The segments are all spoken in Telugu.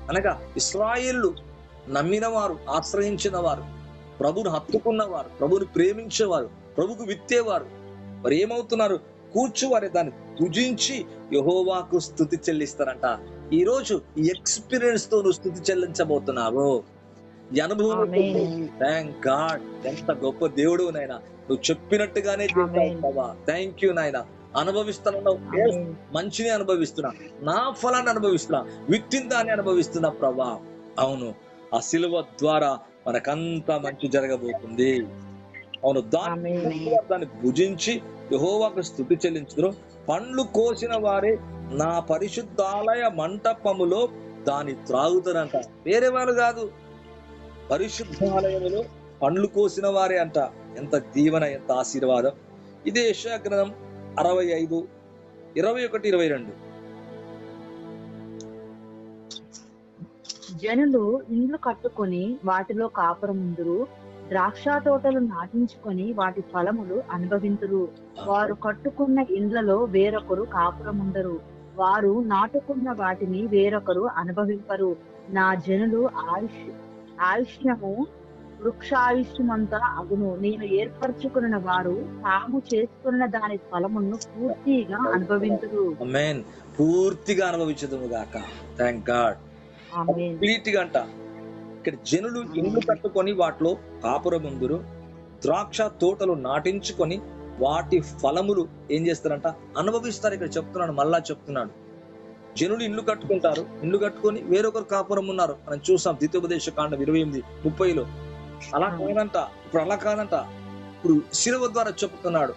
అనగా ఇశ్రాయేలు నమ్మిన వారు, ఆశ్రయించిన వారు, ప్రభుని హత్తుకున్నవారు, ప్రభుని ప్రేమించేవారు, ప్రభుకు విత్తేవారు మరి ఏమవుతున్నారు? కూర్చువారే దాన్ని భుజించి యెహోవాకు స్తుతి చెల్లిస్తారంట. ఈ రోజు ఈ ఎక్స్పీరియన్స్ తో నువ్వు స్తుతి చెల్లించబోతున్నావు. ఈ అనుభవం థ్యాంక్ గాడ్, ఎంత గొప్ప దేవుడు నాయన, నువ్వు చెప్పినట్టుగానే చేస్తావు. థ్యాంక్ యూ నాయన. అనుభవిస్తున్నావు, మంచిని అనుభవిస్తున్నా, నా ఫలాన్ని అనుభవిస్తున్నా, విత్తిన దాన్ని అనుభవిస్తున్నా ప్రభా. అవును, ఆ సిలువ ద్వారా మనకంతా మంచి జరగబోతుంది. అవును, దాన్ని భుజించి యెహోవాకు స్తుతి చెల్లించుదురు. పండ్లు కోసిన వారే నా పరిశుద్ధాలయ మంటపములో దాన్ని త్రాగుతారంట. వేరే వాళ్ళు కాదు, పరిశుద్ధాలయములో పండ్లు కోసిన వారే అంట. ఎంత దీవెన, ఎంత ఆశీర్వాదం. ఇదే యెషయా గ్రంథం 65, 21, 22. జనులు ఇండ్లు కట్టుకొని వాటిలో కాపురముందురు, ద్రాక్ష తోటలు నాటించుకొని వాటి ఫలములు అనుభవింతురు. వారు కట్టుకున్న ఇండ్లలో వేరొకరు కాపురముండరు, వారు నాటుకున్న వాటిని వేరొకరు అనుభవింపరు. నా జనులు ఆయుష్యము వృక్షాయుష్యమంతా అగును. నేను ఏర్పరచుకున్న వారు తాము చేసుకున్న దాని ఫలమును పూర్తిగా అనుభవింతురు. ఆమేన్. పూర్తిగా అనుభవించదుము గాక. Thank God. కంప్లీట్ గా అంట. ఇక్కడ జనులు ఇండ్లు కట్టుకొని వాటిలో కాపురముందురు, ద్రాక్ష తోటలు నాటించుకొని వాటి ఫలములు ఏం చేస్తారంట? అనుభవిస్తారు. ఇక్కడ చెప్తున్నాడు, మళ్ళా చెప్తున్నాడు. జనులు ఇల్లు కట్టుకుంటారు, ఇల్లు కట్టుకొని వేరొకరు కాపురం ఉన్నారు. మనం చూసాం ద్వితీయోపదేశకాండం 28:30. అలా కాదంట, ఇప్పుడు అలా కాదంట. ఇప్పుడు శిలువ ద్వారా చెప్తున్నాడు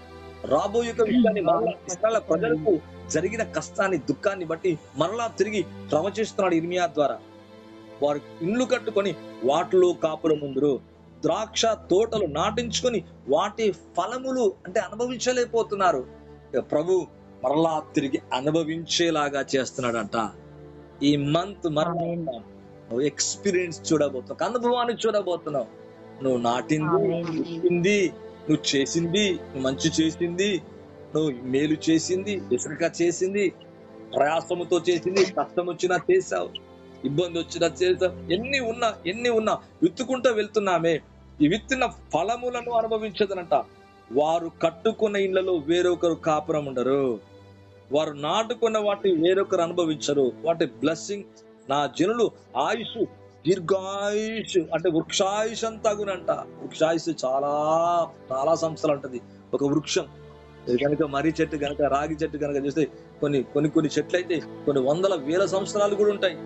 రాబోయే విషయాన్ని, మరలా ఇశ్రాయేలు ప్రజలకు జరిగిన కష్టాన్ని, దుఃఖాన్ని బట్టి మరలా తిరిగి ప్రవచిస్తున్నాడు ఇర్మియా ద్వారా. వారు ఇల్లు కట్టుకొని వాటిలో కాపురముందురు, ద్రాక్ష తోటలు నాటించుకొని వాటి ఫలములు అంటే అనుభవించలేకపోతున్నారు. ప్రభు మరలా తిరిగి అనుభవించేలాగా చేస్తున్నాడంట. ఈ మంత్ మరలా నువ్వు ఎక్స్పీరియన్స్ చూడబోతున్నావు, అనుభవాన్ని చూడబోతున్నావు. నువ్వు నాటింది, నువ్వు చేసింది, నువ్వు మంచి చేసింది, నువ్వు మేలు చేసింది, విసరక చేసింది, ప్రయాసముతో చేసింది, కష్టం వచ్చినా చేసావు, ఇబ్బంది వచ్చినా చేసావు. ఎన్ని ఉన్నా విత్తుకుంటూ వెళ్తున్నామే. ఈ విత్తిన ఫలములను అనుభవించదనంట. వారు కట్టుకున్న ఇళ్లలో వేరొకరు కాపురం ఉండరు, వారు నాటుకున్న వాటి వేరొకరు అనుభవించరు. వాటి బ్లెస్సింగ్. నా జనులు ఆయుష్ దీర్ఘాయుష్ అంటే వృక్షాయుష్ అంతా గునంట. వృక్షాయుష్ చాలా చాలా సంవత్సరాలు ఉంటది. ఒక వృక్షం కనుక మర్రి చెట్టు కనుక, రాగి చెట్టు కనుక చూస్తే కొన్ని చెట్లు అయితే కొన్ని వందల వేల సంవత్సరాలు కూడా ఉంటాయి.